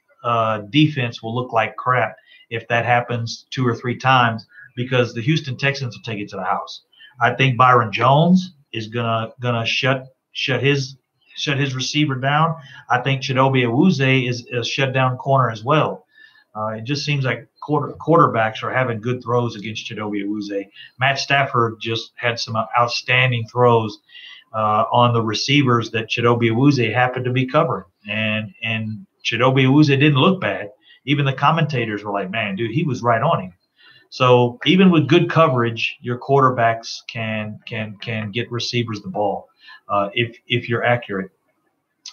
defense will look like crap if that happens 2 or 3 times, because the Houston Texans will take it to the house. I think Byron Jones is gonna shut his receiver down. I think Chidobe Awuzie is a shutdown corner as well. It just seems like quarterbacks are having good throws against Chidobe Awuzie. Matt Stafford just had some outstanding throws on the receivers that Chidobe Awuzie happened to be covering, and Chidobe Awuzie didn't look bad. Even the commentators were like, "Man, dude, he was right on him." So even with good coverage, your quarterbacks can get receivers the ball if you're accurate.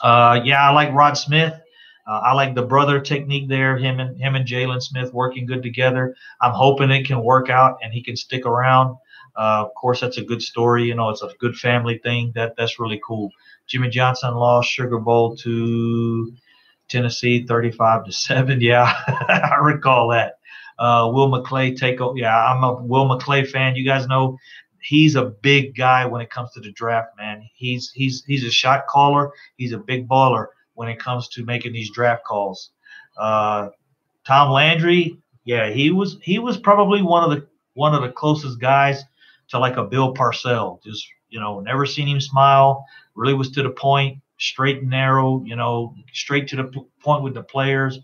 I like Rod Smith. I like the brother technique there. Him and Jalen Smith working good together. I'm hoping it can work out and he can stick around. Of course, that's a good story. It's a good family thing. That's really cool. Jimmy Johnson lost Sugar Bowl to Tennessee 35-7. Yeah, I recall that. Will McClay take over. Yeah, I'm a Will McClay fan. You guys know he's a big guy when it comes to the draft, man. He's a shot caller. He's a big baller when it comes to making these draft calls. Tom Landry, yeah, he was probably one of the closest guys to like a Bill Parcells. Just never seen him smile. Really was to the point, straight and narrow. Straight to the point with the players.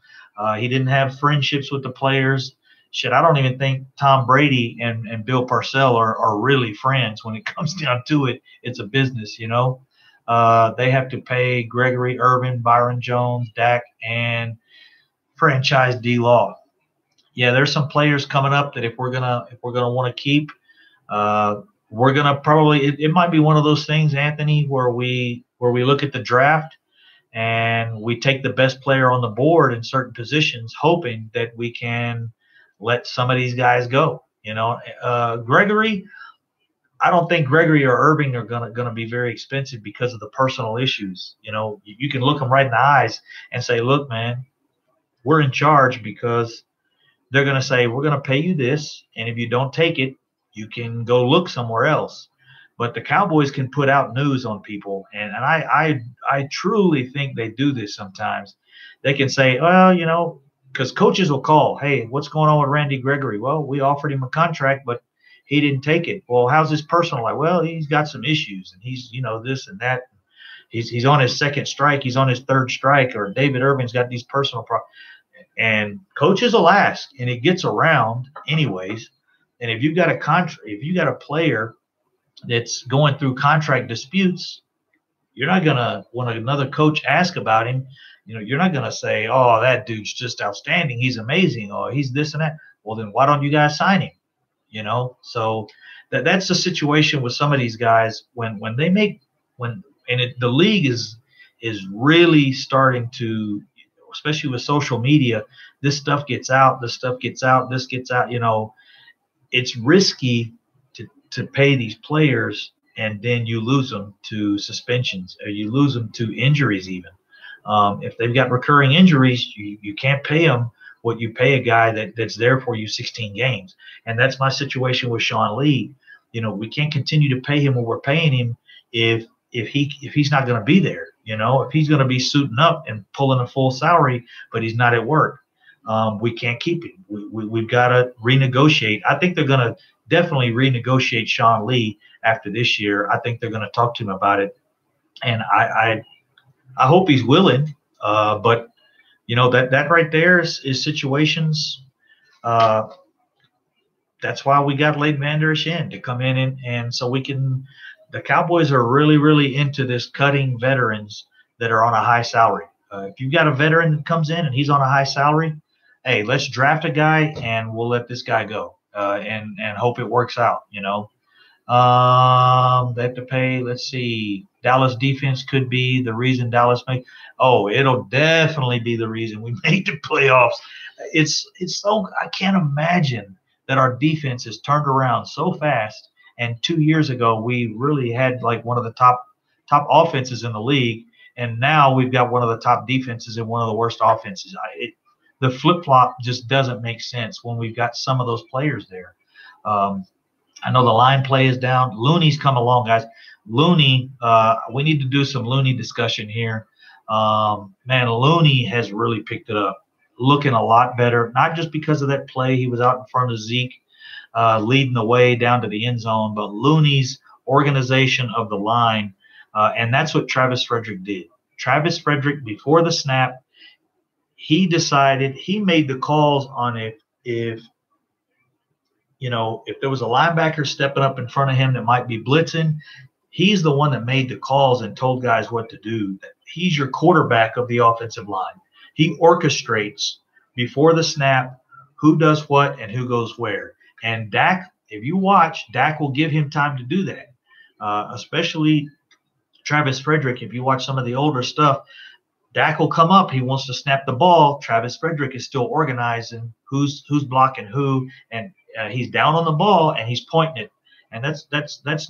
He didn't have friendships with the players. Shit, I don't even think Tom Brady and Bill Parcells are really friends when it comes down to it. It's a business, They have to pay Gregory Irvin, Byron Jones, Dak, and franchise D-Law. Yeah, there's some players coming up that if we're gonna want to keep, we're gonna probably it might be one of those things, Anthony, where we look at the draft and we take the best player on the board in certain positions, hoping that we can let some of these guys go. Gregory, I don't think Gregory or Irving are gonna be very expensive because of the personal issues. You can look them right in the eyes and say, "Look, man, we're in charge," because they're gonna say, "We're gonna pay you this, and if you don't take it, you can go look somewhere else." But the Cowboys can put out news on people, and I truly think they do this sometimes. They can say, "Well, because coaches will call, 'Hey, what's going on with Randy Gregory?' 'Well, we offered him a contract, but he didn't take it.' 'Well, how's his personal life?' 'Well, he's got some issues, and he's this and that. He's on his second strike. He's on his third strike. Or David Irving's got these personal problems." And coaches will ask, and it gets around anyways. And if you've got a player that's going through contract disputes, you're not gonna, when another coach asks about him, you're not gonna say, "Oh, that dude's just outstanding. He's amazing. Oh, he's this and that." Well, then why don't you guys sign him? So that's the situation with some of these guys when the league is really starting to, especially with social media, this stuff gets out, this gets out. It's risky to pay these players, and then you lose them to suspensions, or you lose them to injuries even. If they've got recurring injuries, you can't pay them what you pay a guy that's there for you 16 games. And that's my situation with Sean Lee. we can't continue to pay him what we're paying him if he's not going to be there. If he's going to be suiting up and pulling a full salary, but he's not at work, we can't keep him. We've got to renegotiate. I think they're going to definitely renegotiate Sean Lee after this year. I think they're going to talk to him about it, and I hope he's willing. But that right there is situations. That's why we got Leighton Vander Esch in to come in and so we can. The Cowboys are really, really into this cutting veterans that are on a high salary. If you've got a veteran that comes in and he's on a high salary, hey, let's draft a guy and we'll let this guy go and hope it works out. They have to pay. Let's see. Dallas defense could be the reason Dallas make. Oh, it'll definitely be the reason we make the playoffs. It's so I can't imagine that our defense has turned around so fast. And 2 years ago, we really had like one of the top offenses in the league, and now we've got one of the top defenses and one of the worst offenses. The flip-flop just doesn't make sense when we've got some of those players there. I know the line play is down. Looney's come along, guys. Looney, we need to do some Looney discussion here. Man, Looney has really picked it up, looking a lot better, not just because of that play. He was out in front of Zeke, leading the way down to the end zone, but Looney's organization of the line, and that's what Travis Frederick did. Travis Frederick, before the snap, he made the calls on if there was a linebacker stepping up in front of him that might be blitzing, he's the one that made the calls and told guys what to do. He's your quarterback of the offensive line. He orchestrates before the snap who does what and who goes where. And Dak, if you watch, Dak will give him time to do that, especially Travis Frederick. If you watch some of the older stuff, Dak will come up. He wants to snap the ball. Travis Frederick is still organizing who's blocking who, and he's down on the ball and he's pointing it. And that's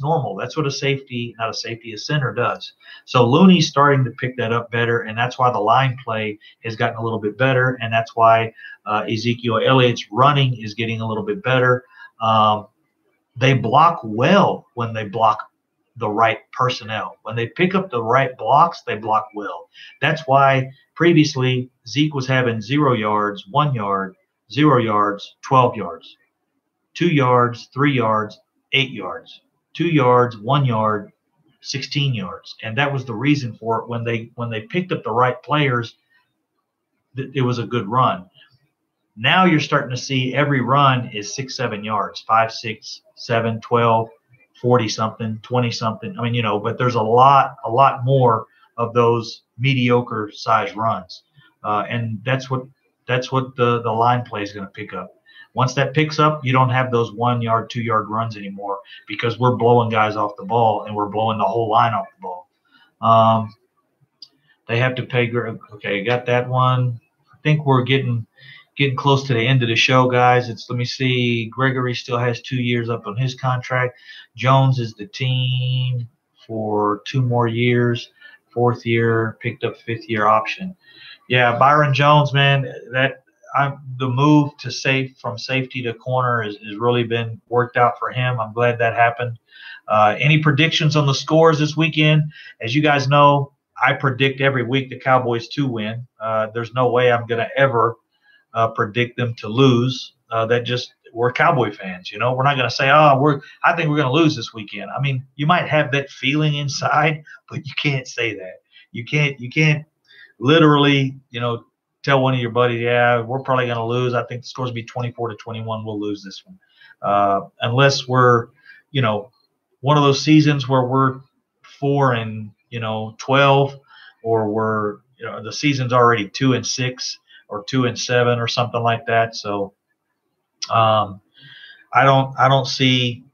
normal. That's what a center does. So Looney's starting to pick that up better, and that's why the line play has gotten a little bit better, and that's why Ezekiel Elliott's running is getting a little bit better. They block well when they block the right personnel. When they pick up the right blocks, they block well. That's why previously Zeke was having 0 yards, 1 yard, 0 yards, 12 yards, 2 yards, 3 yards, 8 yards, 2 yards, 1 yard, 16 yards. And that was the reason for it. When they picked up the right players, it was a good run. Now you're starting to see every run is 6, 7 yards, 5, 6, 7, 12, 40 something, 20 something. I mean, but there's a lot more of those mediocre size runs. And that's what the line play is going to pick up. Once that picks up, you don't have those 1 yard, 2 yard runs anymore because we're blowing guys off the ball and we're blowing the whole line off the ball. They have to pay. Okay, got that one. I think we're getting close to the end of the show, guys. Let me see. Gregory still has 2 years up on his contract. Jones is the team for 2 more years. 4th year, picked up 5th year option. Yeah, Byron Jones, man, the move from safety to corner has really been worked out for him. I'm glad that happened. Any predictions on the scores this weekend? As you guys know, I predict every week the Cowboys to win. There's no way I'm going to ever predict them to lose. We're Cowboy fans, We're not going to say, I think we're going to lose this weekend. I mean, you might have that feeling inside, but you can't say that. You can't literally, tell one of your buddies, yeah, we're probably going to lose. I think the score's be 24-21. We'll lose this one. Unless we're, one of those seasons where we're 4-12, or we're, the season's already 2-6 or 2-7 or something like that. So I don't see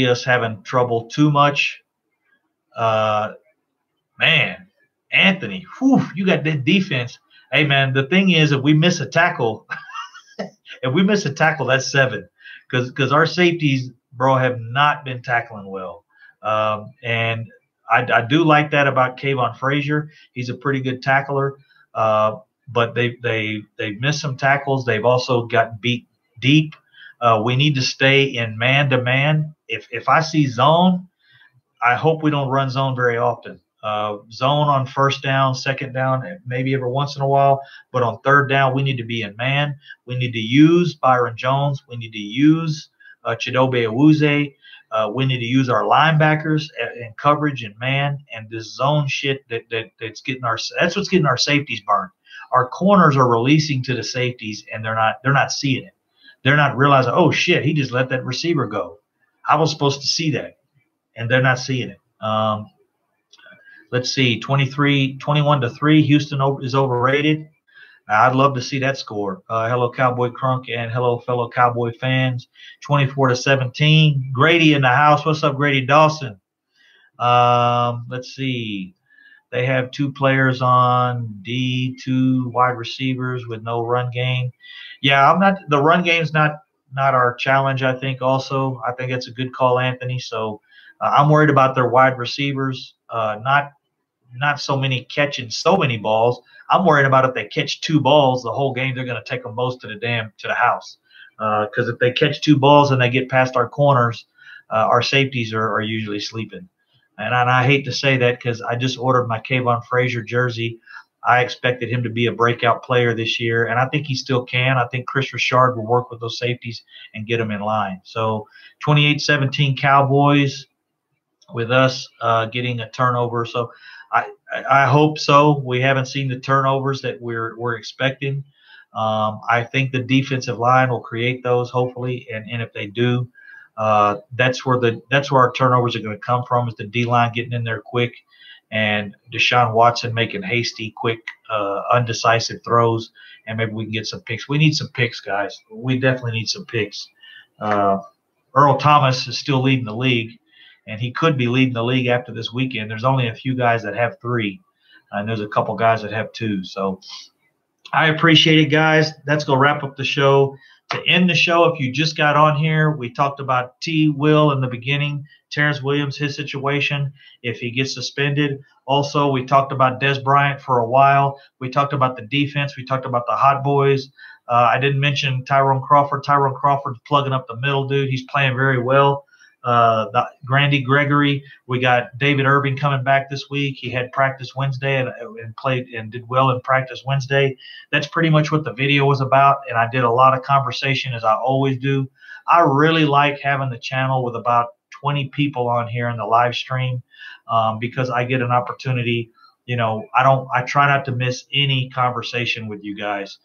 us having trouble too much. Man, Anthony, you got that defense. Hey, man, the thing is, if we miss a tackle, that's 7, because our safeties, bro, have not been tackling well. And I do like that about Kayvon Frazier. He's a pretty good tackler, but they've missed some tackles. They've also gotten beat deep. We need to stay in man-to-man. If I see zone, I hope we don't run zone very often. Zone on first down, second down, maybe every once in a while. But on third down, we need to be in man. We need to use Byron Jones. We need to use Chidobe Awuzie. We need to use our linebackers in coverage and man. And this zone shit that's getting that's what's getting our safeties burned. Our corners are releasing to the safeties, and they're not seeing it. They're not realizing, oh shit, he just let that receiver go. I was supposed to see that, and they're not seeing it. Let's see, 21-3. Houston is overrated. I'd love to see that score. Hello, Cowboy Crunk, and hello, fellow Cowboy fans. 24-17. Grady in the house. What's up, Grady Dawson? Let's see. They have 2 players on D, 2 wide receivers with no run game. Yeah, the run game's not our challenge, I think. Also, I think it's a good call, Anthony. So I'm worried about their wide receivers, not so many catching so many balls. I'm worried about if they catch 2 balls the whole game, they're going to take them both to the house. Because if they catch 2 balls and they get past our corners, our safeties are usually sleeping. And I hate to say that because I just ordered my Kayvon Frazier jersey. I expected him to be a breakout player this year, and I think he still can. I think Chris Richard will work with those safeties and get them in line. So 28-17 Cowboys with us getting a turnover. So I hope so. We haven't seen the turnovers that we're expecting. I think the defensive line will create those, hopefully, and if they do, that's where our turnovers are going to come from, is the D-line getting in there quick and Deshaun Watson making hasty, quick, undecisive throws, and maybe we can get some picks. We need some picks, guys. We definitely need some picks. Earl Thomas is still leading the league, and he could be leading the league after this weekend. There's only a few guys that have 3, and there's a couple guys that have 2. So I appreciate it, guys. That's going to wrap up the show. To end the show, if you just got on here, we talked about T. Will in the beginning, Terrence Williams, his situation, if he gets suspended. Also, we talked about Dez Bryant for a while. We talked about the defense. We talked about the Hot Boys. I didn't mention Tyrone Crawford. Tyrone Crawford's plugging up the middle, dude. He's playing very well. Grandy Gregory. We got David Irving coming back this week. He had practice Wednesday and played and did well in practice Wednesday. That's pretty much what the video was about, and I did a lot of conversation, as I always do. I really like having the channel with about 20 people on here in the live stream because I get an opportunity. You know, I try not to miss any conversation with you guys.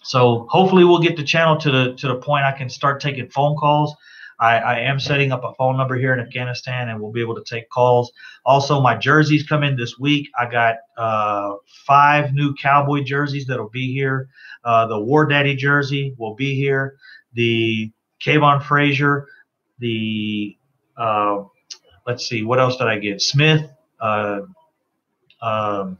So hopefully we'll get the channel to the point I can start taking phone calls. I am setting up a phone number here in Afghanistan, and we'll be able to take calls. Also, my jerseys come in this week. I got 5 new Cowboy jerseys that'll be here. The War Daddy jersey will be here. The Kayvon Frazier. The let's see, what else did I get? Smith, Jalen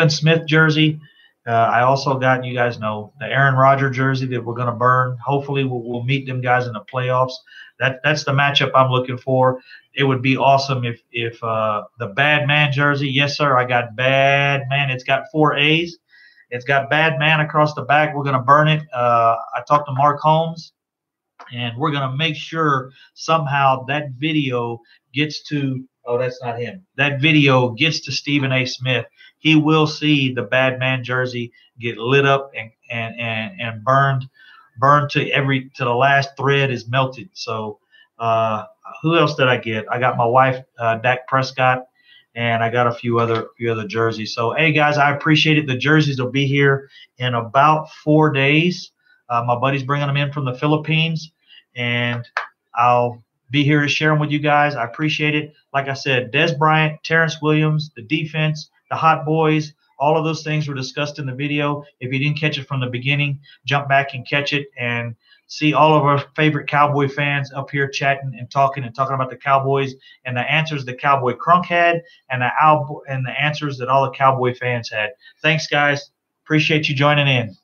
Smith jersey. I also got, you guys know, the Aaron Rodgers jersey that we're going to burn. Hopefully we'll meet them guys in the playoffs. That's the matchup I'm looking for. It would be awesome if the Bad Man jersey, yes, sir, I got Bad Man. It's got 4 A's. It's got Bad Man across the back. We're going to burn it. I talked to Mark Holmes, and we're going to make sure somehow that video gets to – oh, that's not him. That video gets to Stephen A. Smith. He will see the Bad Man jersey get lit up and burned to the last thread is melted. So who else did I get? I got my wife, Dak Prescott, and I got a few other jerseys. So hey guys, I appreciate it. The jerseys will be here in about 4 days. My buddy's bringing them in from the Philippines, and I'll be here to share them with you guys. I appreciate it. Like I said, Dez Bryant, Terrence Williams, the defense, the Hot Boys, all of those things were discussed in the video. If you didn't catch it from the beginning, jump back and catch it and see all of our favorite Cowboy fans up here chatting and talking about the Cowboys and the answers that Cowboy Crunk had and the answers that all the Cowboy fans had. Thanks, guys. Appreciate you joining in.